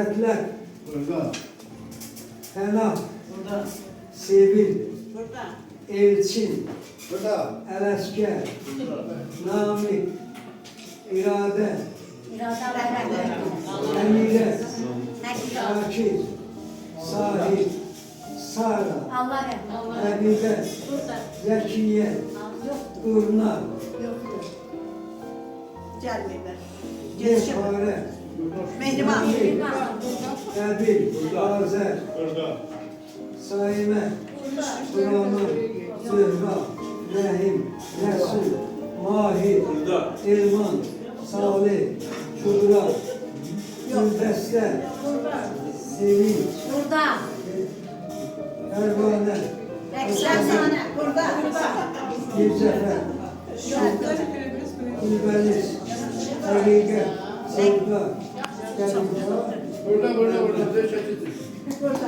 Mətləb. Burada. Pənah. Burada. Sevil. Burada. Elçin. Burada. Ələskər. Namik. İradə. Əmirə. Şakir. Sahib. Sara. Həbibə. Zəkiyə. Urna. Gəlməyiblər. Yefarə. Mehriban. Əbil. Azər. Burada. Saimə. Buraman. Zöhra. Rəhim. Rəsul. Mahir. Elman. Salih. Şura. Güldəstə. Sevinç. Pərvanə. Burada. Mircəfər. Gülbəniz. Həqiqət. Sevda. Gəlincan. Burada. Çəkildir. Burada.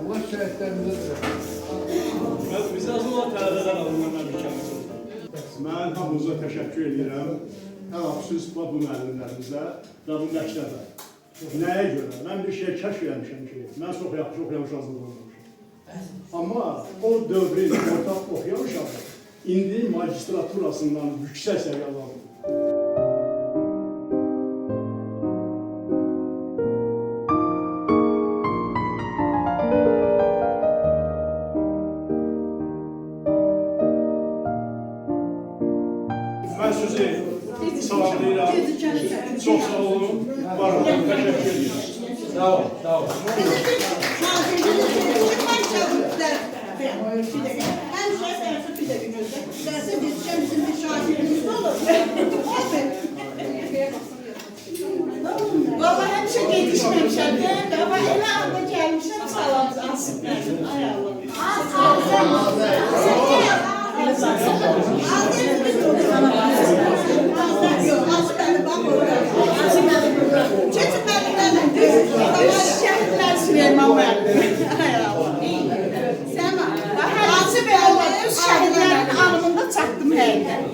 Allah şəhidlərimizə Bizə az olan tələbədən alınan mükəmməl. mən hamınıza təşəkkür edirəm. Xüsus bu müəllimlərimizə və bu məktəbə. Nəyə görə? Mən bir şey kəşf eləmişəm ki, mən çox yaxşı hazırlanmışam. Amma o dövrün orta oxuyan uşağı indi magistraturasından yüksək səviyyədə alır. Ben sizi sağlayıram. Çok sağ olun. Var olun. Teşekkür ederim. Sağ ol, sağ ol. Valla həmişə yetişməmişəm. Amma elə anda gəlmişəm, salam asıblar. Ay Allah. Şəhidlər Süleyman müəllim. Ay Allah. Səma. Hansı belə şəhidlərin anımında çatdım həqiqətən.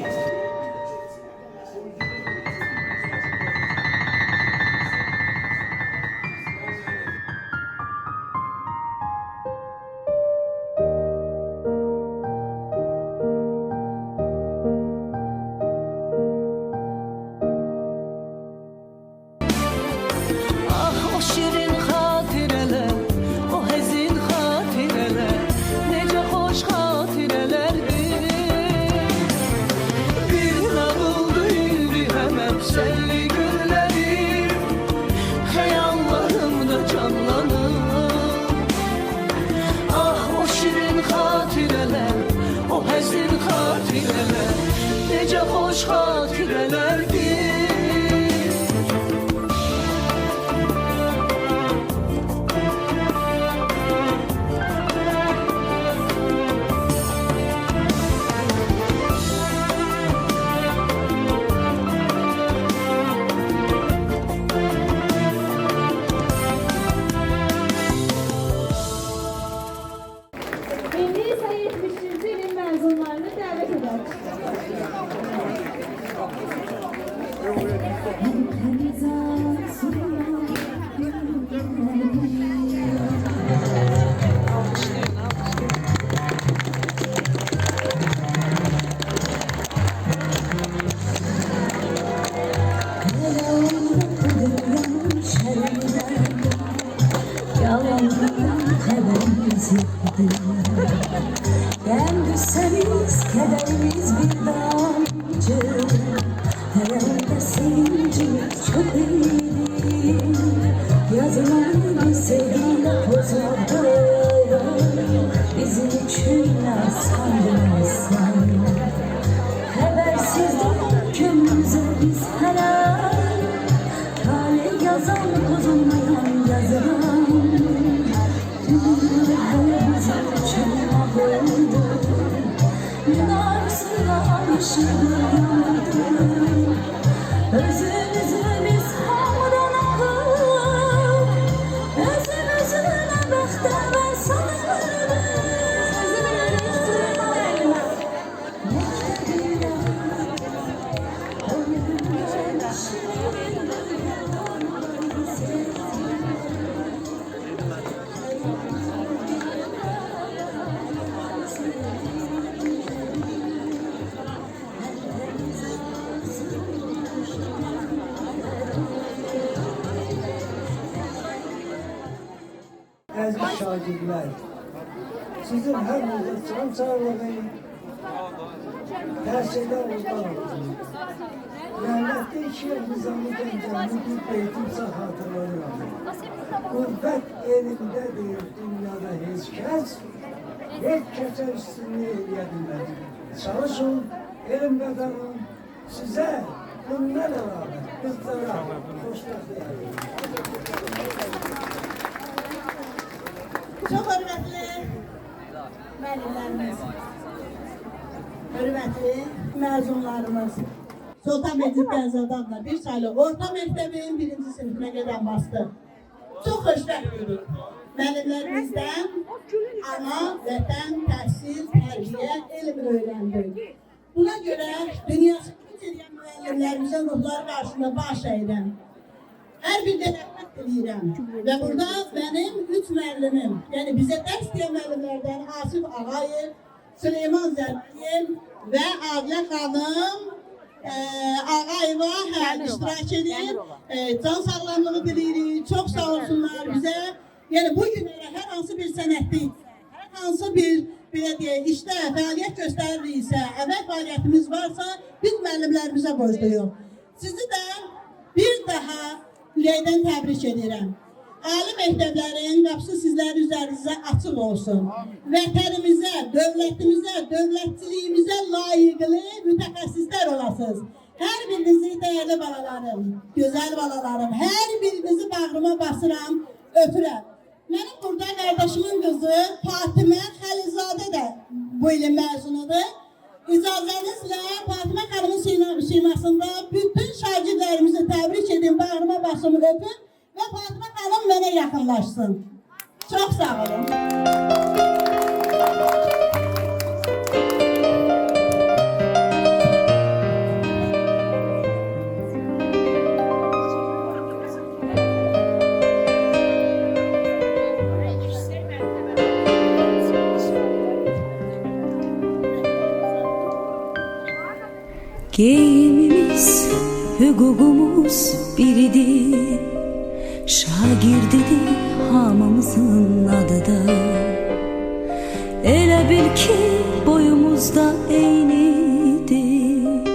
Necə xoş xatirələrdir. Milli Sayı 70. ilin mezunlarını davet eder. Ben düşseniz kederimiz bir damcı, herhalde sevincimiz çok iyiydi. Yazılan bir sevgiyle bozuldu, bizim için ne sandın sen? Habersizden gönlümüze biz her an, kale yazan bozulmayan yazılan. alışırdık yanırdık. Özümüzü biz hamıdan ağır, özümüzüne bəxtəvər sanırdık. Əziz şagirdlər, sizin hər biriniz can sağlığı, təhsildə uğurlar olsun. Rəhmətli Şeyx Nizami Gəncənin bir beytimsə xatırlanıram. Qürbət elindədir dünyada heç kəs, heç kəsə üstünlüğü eləyə bilməz. Çalışın, elm qazanın, sizə bundan əlavə qızlara xoşbəxtlik. Çok hürmetli müəllimlərimiz, hürmetli məzunlarımız, Sultan Mecid Gəncədə adına bir saylı orta məktəbin 1-ci sinifinə gedən bastı. Çox xoşbəxtlik. Müəllimlərimizdən ana, vətən, təhsil, tərbiyə, elm öyrəndik. Buna görə dünyası bitirən müəllimlərimizə ruhlar qarşısında baş əyirəm. Hər bir rəhmət diləyirəm. Və burada mənim 3 müəllimim, yəni bizə dərs deyən müəllimlərdən Asif Ağayev, Süleyman Zərbəyev və Adilə xanım Ağayeva iştirak edir. Can sağlamlığı diləyirik, çox sağ olsunlar bizə. Yəni bu günlərə hər hansı bir sənətli, hər hansı bir belə deyək, işdə fəaliyyət göstəririksə, əmək fəaliyyətimiz varsa, biz müəllimlərimizə borcluyuq. Sizi də bir daha ürəkdən təbrik edirəm. Ali məktəblərin qapısı sizlərin üzərinizə açıq olsun. Vətənimizə, dövlətimizə, dövlətçiliyimizə layiqli mütəxəssislər olasınız. Hər birinizi dəyərli balalarım, gözəl balalarım, hər birinizi bağrıma basıram, öpürəm. Mənim burada qardaşımın qızı Fatimə Xəlizadə də bu ilin məzunudur. İcazənizlə Fatimə xanımın simasında bütün şagirdlərimizi təbrik edin, bağrıma basımı öpün və Fatimə xanım mənə yaxınlaşsın. Çox sağ olun. Geyimimiz, hüququmuz biridir, şagirdidir hamımızın adıda. Elə bil ki boyumuzda eynidir,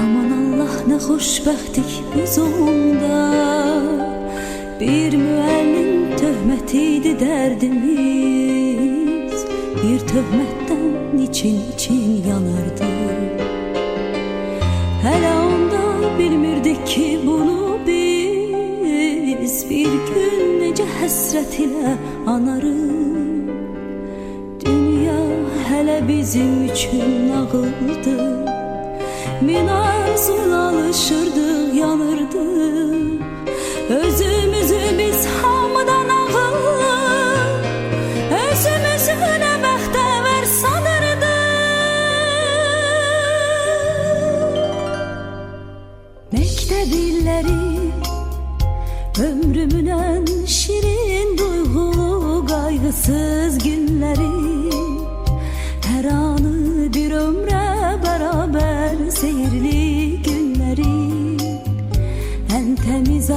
aman Allah nə xoşbəxtlik biz onda. Bir müəllim töhmətiydi dərdimiz, bir töhmətdən için yanardı. Hələ onda bilmirdik ki bunu biz bir gün necə həsrət ilə anarıq. Dünya hələ bizim üçün nağıldı, min arzuna alışırdıq, yanırdıq. Özümüzü biz hamıdan ağır, özümüzü nə bəxtəvər sanırdıq. Məktəb illəri ömrümün ən şirin duyğulu qayğısız günləri, hər anı bir ömrə bərabər seyirli günləri, ən təmiz